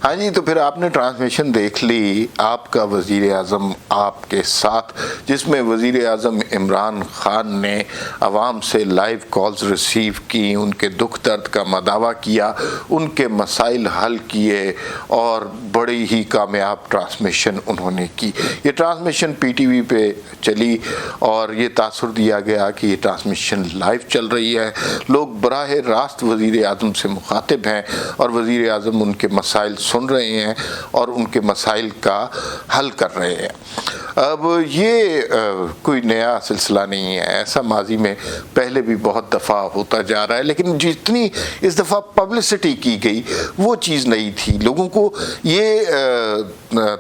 ہاں جی، تو پھر آپ نے ٹرانسمیشن دیکھ لی، آپ کا وزیر اعظم آپ کے ساتھ، جس میں وزیر اعظم عمران خان نے عوام سے لائیو کالز ریسیو کی، ان کے دکھ درد کا مداوع کیا، ان کے مسائل حل کیے، اور بڑی ہی کامیاب ٹرانسمیشن انہوں نے کی۔ یہ ٹرانسمیشن پی ٹی وی پہ چلی اور یہ تاثر دیا گیا کہ یہ ٹرانسمیشن لائیو چل رہی ہے، لوگ براہ راست وزیر اعظم سے مخاطب ہیں اور وزیر اعظم ان کے مسائل سن رہے ہیں اور ان کے مسائل کا حل کر رہے ہیں۔ اب یہ کوئی نیا سلسلہ نہیں ہے، ایسا ماضی میں پہلے بھی بہت دفعہ ہوتا جا رہا ہے، لیکن جتنی اس دفعہ پبلسٹی کی گئی وہ چیز نہیں تھی۔ لوگوں کو یہ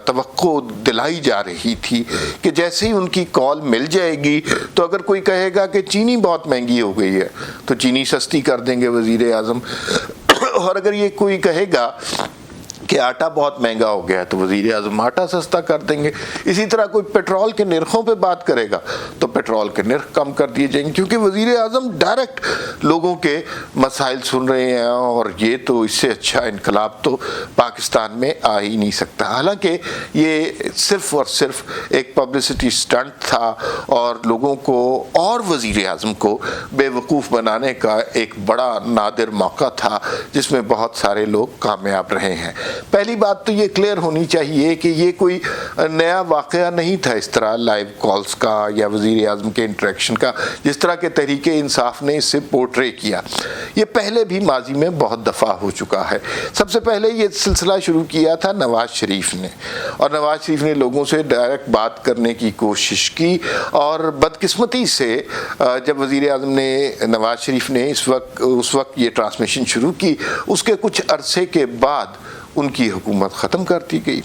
توقع دلائی جا رہی تھی کہ جیسے ہی ان کی کال مل جائے گی تو اگر کوئی کہے گا کہ چینی بہت مہنگی ہو گئی ہے تو چینی سستی کر دیں گے وزیر اعظم، اور اگر یہ کوئی کہے گا کہ آٹا بہت مہنگا ہو گیا ہے تو وزیر اعظم آٹا سستا کر دیں گے۔ اسی طرح کوئی پیٹرول کے نرخوں پہ بات کرے گا تو پیٹرول کے نرخ کم کر دیے جائیں گے، کیونکہ وزیر اعظم ڈائریکٹ لوگوں کے مسائل سن رہے ہیں، اور یہ تو اس سے اچھا انقلاب تو پاکستان میں آ ہی نہیں سکتا۔ حالانکہ یہ صرف اور صرف ایک پبلسٹی سٹنٹ تھا اور لوگوں کو اور وزیر اعظم کو بے وقوف بنانے کا ایک بڑا نادر موقع تھا، جس میں بہت سارے لوگ کامیاب رہے ہیں۔ پہلی بات تو یہ کلیئر ہونی چاہیے کہ یہ کوئی نیا واقعہ نہیں تھا اس طرح لائیو کالز کا یا وزیر اعظم کے انٹریکشن کا، جس طرح کے تحریک انصاف نے اس سے پورٹرے کیا۔ یہ پہلے بھی ماضی میں بہت دفعہ ہو چکا ہے۔ سب سے پہلے یہ سلسلہ شروع کیا تھا نواز شریف نے، اور نواز شریف نے لوگوں سے ڈائریکٹ بات کرنے کی کوشش کی، اور بدقسمتی سے جب وزیر اعظم نے نواز شریف نے اس وقت یہ ٹرانسمیشن شروع کی، اس کے کچھ عرصے کے بعد ان کی حکومت ختم کر دی گئی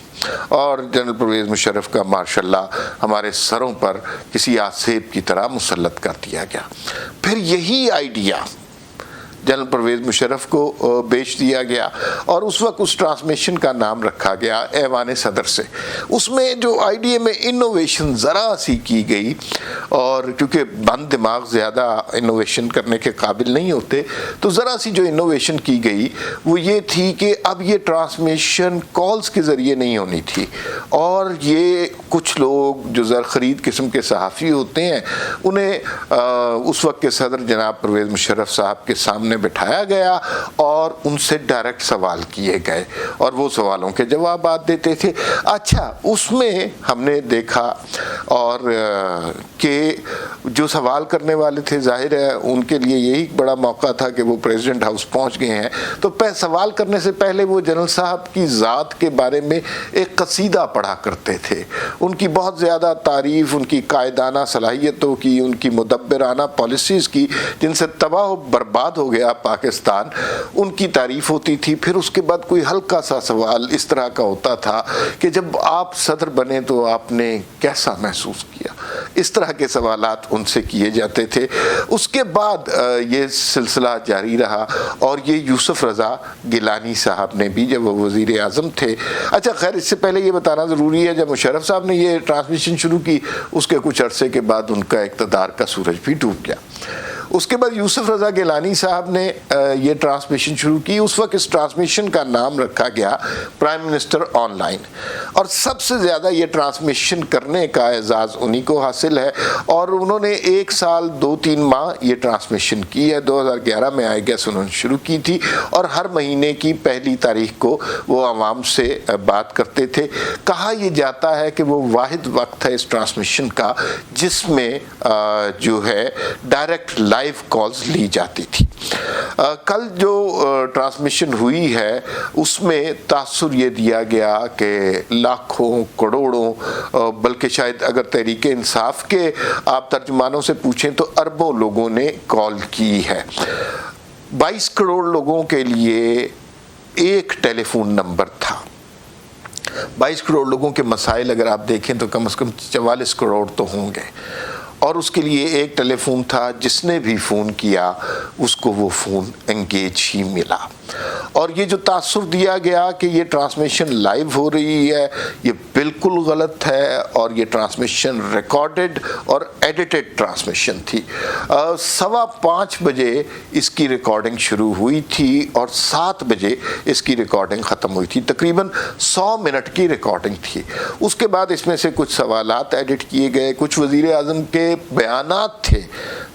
اور جنرل پرویز مشرف کا ماشاء اللہ ہمارے سروں پر کسی آسیب کی طرح مسلط کر دیا گیا۔ پھر یہی آئیڈیا جنرل پرویز مشرف کو بیچ دیا گیا، اور اس وقت اس ٹرانسمیشن کا نام رکھا گیا ایوان صدر سے۔ اس میں جو آئیڈیا میں انوویشن ذرا سی کی گئی، اور کیونکہ بند دماغ زیادہ انوویشن کرنے کے قابل نہیں ہوتے، تو ذرا سی جو انوویشن کی گئی وہ یہ تھی کہ اب یہ ٹرانسمیشن کالز کے ذریعے نہیں ہونی تھی، اور یہ کچھ لوگ جو زرخرید قسم کے صحافی ہوتے ہیں انہیں اس وقت کے صدر جناب پرویز مشرف صاحب کے سامنے بٹھایا گیا اور ان سے ڈائریکٹ سوال کیے گئے، اور وہ سوالوں کے جوابات دیتے تھے۔ اچھا، اس میں ہم نے دیکھا اور کہ جو سوال کرنے والے تھے، ظاہر ہے ان کے لیے یہی بڑا موقع تھا کہ وہ پریزیڈنٹ ہاؤس پہنچ گئے ہیں، تو سوال کرنے سے پہلے وہ جنرل صاحب کی ذات کے بارے میں ایک قصیدہ پڑھا کرتے تھے، ان کی بہت زیادہ تعریف، ان کی قائدانہ صلاحیتوں کی، ان کی مدبرانہ پالیسیز کی، جن سے تباہ و برباد ہو گیا پاکستان، ان کی تعریف ہوتی تھی۔ پھر اس کے بعد کوئی ہلکا سا سوال اس طرح کا ہوتا تھا کہ جب آپ صدر بنے تو آپ نے کیسا محسوس کیا، اس طرح کے سوالات ان سے کیے جاتے تھے۔ اس کے بعد یہ سلسلہ جاری رہا، اور یہ یوسف رضا گیلانی صاحب نے بھی، جب وہ وزیر اعظم تھے، اچھا خیر اس سے پہلے یہ بتانا ضروری ہے، جب مشرف صاحب نے یہ ٹرانسمیشن شروع کی اس کے کچھ عرصے کے بعد ان کا اقتدار کا سورج بھی ڈوب گیا۔ اس کے بعد یوسف رضا گیلانی صاحب نے یہ ٹرانسمیشن شروع کی۔ اس وقت اس ٹرانسمیشن کا نام رکھا گیا پرائم منسٹر آن لائن، اور سب سے زیادہ یہ ٹرانسمیشن کرنے کا اعزاز انہی کو حاصل ہے، اور انہوں نے 1 سال 2-3 ماہ یہ ٹرانسمیشن کی ہے۔ 2011 میں آئی گیس انہوں نے شروع کی تھی، اور ہر مہینے کی پہلی تاریخ کو وہ عوام سے بات کرتے تھے۔ کہا یہ جاتا ہے کہ وہ واحد وقت ہے اس ٹرانسمیشن کا جس میں جو ہے ڈائریکٹ لائیو کالز لی جاتی تھی۔ کل جو ٹرانسمیشن ہوئی ہے اس میں تاثر یہ دیا گیا کہ لاکھوں کروڑوں، بلکہ شاید اگر تحریک انصاف کے آپ ترجمانوں سے پوچھیں تو اربوں لوگوں نے کال کی ہے۔ 22 کروڑ لوگوں کے لیے ایک ٹیلی فون نمبر تھا۔ 22 کروڑ لوگوں کے مسائل اگر آپ دیکھیں تو کم از کم 44 کروڑ تو ہوں گے، اور اس کے لیے ایک ٹیلی فون تھا، جس نے بھی فون کیا اس کو وہ فون انگیج ہی ملا۔ اور یہ جو تاثر دیا گیا کہ یہ ٹرانسمیشن لائیو ہو رہی ہے، یہ بالکل غلط ہے، اور یہ ٹرانسمیشن ریکارڈڈ اور ایڈیٹڈ ٹرانسمیشن تھی۔ 5:15 بجے اس کی ریکارڈنگ شروع ہوئی تھی اور 7 بجے اس کی ریکارڈنگ ختم ہوئی تھی، تقریباً 100 منٹ کی ریکارڈنگ تھی۔ اس کے بعد اس میں سے کچھ سوالات ایڈٹ کیے گئے، کچھ وزیر اعظم کے بیانات تھے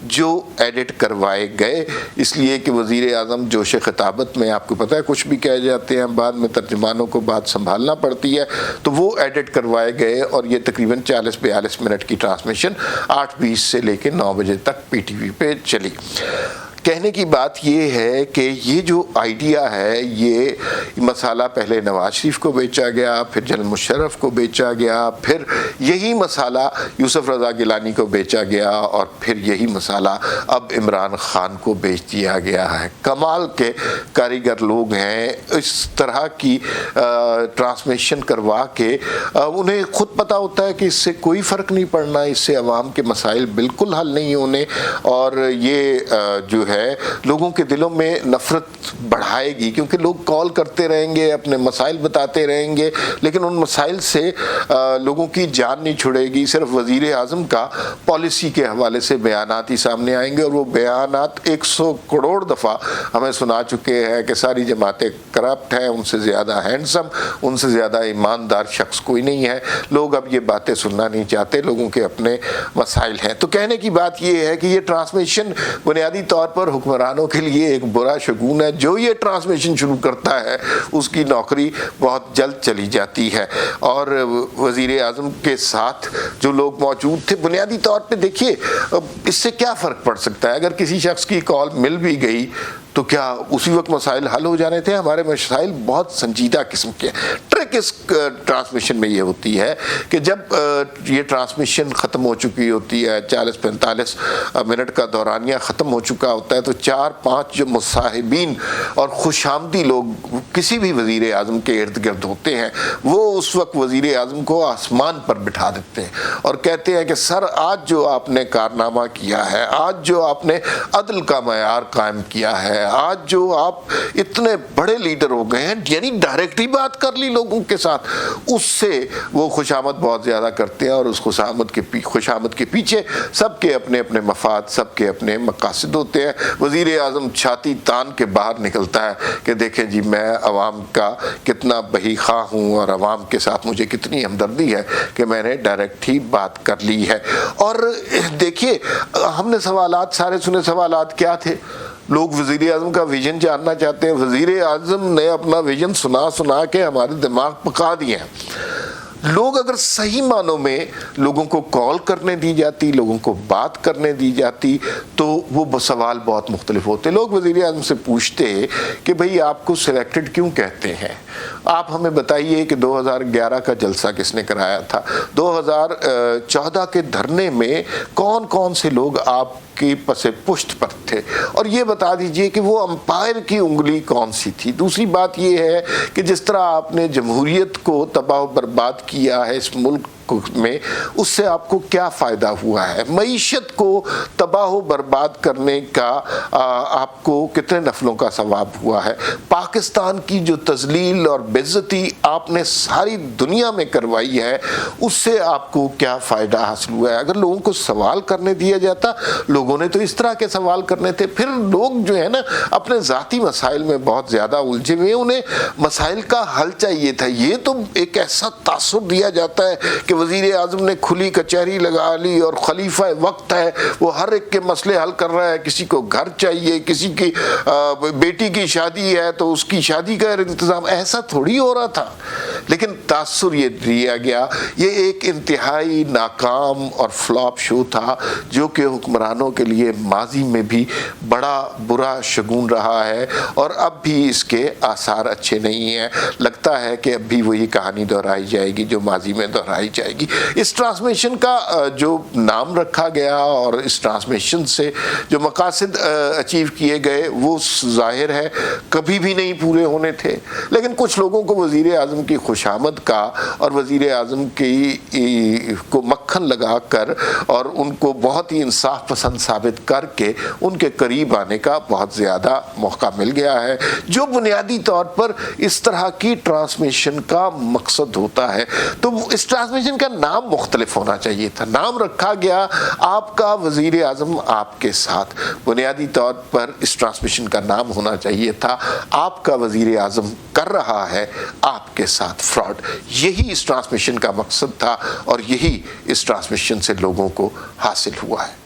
جو ایڈٹ کروائے گئے، اس لیے کہ وزیر اعظم جوش خطابت میں، آپ کو پتہ ہے کچھ بھی کہہ جاتے ہیں، بعد میں ترجمانوں کو بات سنبھالنا پڑتی ہے، تو وہ ایڈٹ کروائے گئے، اور یہ تقریباً 40-42 منٹ کی ٹرانسمیشن 8:20 سے لے کے 9 بجے تک پی ٹی وی پہ چلی۔ کہنے کی بات یہ ہے کہ یہ جو آئیڈیا ہے، یہ مسالہ پہلے نواز شریف کو بیچا گیا، پھر جنرل مشرف کو بیچا گیا، پھر یہی مسالہ یوسف رضا گیلانی کو بیچا گیا، اور پھر یہی مسالہ اب عمران خان کو بیچ دیا گیا ہے۔ کمال کے کاریگر لوگ ہیں، اس طرح کی ٹرانسمیشن کروا کے انہیں خود پتہ ہوتا ہے کہ اس سے کوئی فرق نہیں پڑنا، اس سے عوام کے مسائل بالکل حل نہیں ہونے، اور یہ جو ہے لوگوں کے دلوں میں نفرت بڑھائے گی، کیونکہ لوگ کال کرتے رہیں گے، اپنے مسائل بتاتے رہیں گے، لیکن ان مسائل سے لوگوں کی جان نہیں چھڑے گی۔ صرف وزیر اعظم کا پالیسی کے حوالے سے بیانات ہی سامنے آئیں گے، اور وہ بیانات 100 کروڑ دفعہ ہمیں سنا چکے ہیں کہ ساری جماعتیں کرپٹ ہیں، ان سے زیادہ ہینڈسم، ان سے زیادہ ایماندار شخص کوئی نہیں ہے۔ لوگ اب یہ باتیں سننا نہیں چاہتے، لوگوں کے اپنے مسائل ہیں۔ تو کہنے کی بات یہ ہے کہ یہ ٹرانسمیشن بنیادی طور پر حکمرانوں کے لیے ایک برا شگون ہے۔ جو یہ ٹرانسمیشن شروع کرتا ہے اس کی نوکری بہت جلد چلی جاتی ہے، اور وزیر اعظم کے ساتھ جو لوگ موجود تھے، بنیادی طور پہ دیکھیے اس سے کیا فرق پڑ سکتا ہے؟ اگر کسی شخص کی کال مل بھی گئی تو کیا اسی وقت مسائل حل ہو جانے تھے؟ ہمارے مسائل بہت سنجیدہ قسم کے ہیں۔ ٹرک اس ٹرانسمیشن میں یہ ہوتی ہے کہ جب یہ ٹرانسمیشن ختم ہو چکی ہوتی ہے، 40-45 منٹ کا دورانیہ ختم ہو چکا ہوتا ہے، تو 4-5 جو مصاحبین اور خوش آمدی لوگ کسی بھی وزیر اعظم کے ارد گرد ہوتے ہیں، وہ اس وقت وزیر اعظم کو آسمان پر بٹھا دیتے ہیں اور کہتے ہیں کہ سر، آج جو آپ نے کارنامہ کیا ہے، آج جو آپ نے عدل کا معیار قائم کیا ہے، آج جو آپ اتنے بڑے لیڈر ہو گئے ہیں، یعنی ڈائریکٹ ہی بات کر لی لوگوں کے ساتھ، اس سے وہ خوشامد بہت زیادہ کرتے ہیں، اور اس خوشامد کے پیچھے سب کے اپنے اپنے مفاد، سب کے اپنے مقاصد ہوتے ہیں۔ وزیر اعظم چھاتی تان کے باہر نکلتا ہے کہ دیکھیں جی، میں عوام کا کتنا بہی خواہ ہوں، اور عوام کے ساتھ مجھے کتنی ہمدردی ہے کہ میں نے ڈائریکٹ ہی بات کر لی ہے۔ اور دیکھیے، ہم نے سوالات سارے سنے۔ سوالات کیا تھے؟ لوگ وزیر اعظم کا ویژن جاننا چاہتے ہیں۔ وزیر اعظم نے اپنا ویژن سنا کے ہمارے دماغ پکا دیے ہیں۔ لوگ اگر صحیح معنوں میں لوگوں کو کال کرنے دی جاتی، لوگوں کو بات کرنے دی جاتی، تو وہ سوال بہت مختلف ہوتے۔ لوگ وزیر اعظم سے پوچھتے کہ بھئی آپ کو سلیکٹڈ کیوں کہتے ہیں؟ آپ ہمیں بتائیے کہ 2011 کا جلسہ کس نے کرایا تھا؟ 2014 کے دھرنے میں کون کون سے لوگ آپ کی پس پشت پر تھے؟ اور یہ بتا دیجئے کہ وہ امپائر کی انگلی کون سی تھی؟ دوسری بات یہ ہے کہ جس طرح آپ نے جمہوریت کو تباہ و برباد کیا ہے اس ملک میں، اس سے آپ کو کیا فائدہ ہوا ہے؟ معیشت کو تباہ و برباد کرنے کا آپ کو کتنے نفلوں کا ثواب ہوا ہے؟ پاکستان کی جو تذلیل اور بے عزتی آپ نے ساری دنیا میں کروائی ہے، اس سے آپ کو کیا فائدہ حاصل ہوا ہے؟ اگر لوگوں کو سوال کرنے دیا جاتا، لوگوں نے تو اس طرح کے سوال کرنے تھے۔ پھر لوگ جو ہے نا، اپنے ذاتی مسائل میں بہت زیادہ الجھے ہوئے، انہیں مسائل کا حل چاہیے تھا۔ یہ تو ایک ایسا تاثر دیا جاتا ہے کہ وزیر اعظم نے کھلی کچہری لگا لی اور خلیفہ وقت ہے، وہ ہر ایک کے مسئلے حل کر رہا ہے۔ کسی کو گھر چاہیے، کسی کی بیٹی کی شادی ہے تو اس کی شادی کا انتظام، ایسا تھوڑی ہو رہا تھا۔ لیکن تاثر یہ دیا گیا، یہ ایک انتہائی ناکام اور فلاپ شو تھا، جو کہ حکمرانوں کے لیے ماضی میں بھی بڑا برا شگون رہا ہے، اور اب بھی اس کے آثار اچھے نہیں ہیں۔ لگتا ہے کہ اب بھی وہی کہانی دہرائی جائے گی جو ماضی میں دہرائی جائے جائے گی۔ اس ٹرانسمیشن کا جو نام رکھا گیا اور اس ٹرانسمیشن سے جو مقاصد اچیو کیے گئے وہ ظاہر ہے کبھی بھی نہیں پورے ہونے تھے، لیکن کچھ لوگوں کو وزیر اعظم کی خوشامد کا اور وزیر اعظم کی کو مکھن لگا کر اور ان کو بہت ہی انصاف پسند ثابت کر کے ان کے قریب آنے کا بہت زیادہ موقع مل گیا ہے، جو بنیادی طور پر اس طرح کی ٹرانسمیشن کا مقصد ہوتا ہے۔ تو اس ٹرانسمیشن کا نام مختلف ہونا چاہیے تھا، نام رکھا گیا آپ کا وزیر اعظم آپ کے ساتھ، بنیادی طور پر اس ٹرانسمیشن کا نام ہونا چاہیے تھا آپ کا وزیر اعظم کر رہا ہے آپ کے ساتھ فراڈ۔ یہی اس ٹرانسمیشن کا مقصد تھا اور یہی اس ٹرانسمیشن سے لوگوں کو حاصل ہوا ہے۔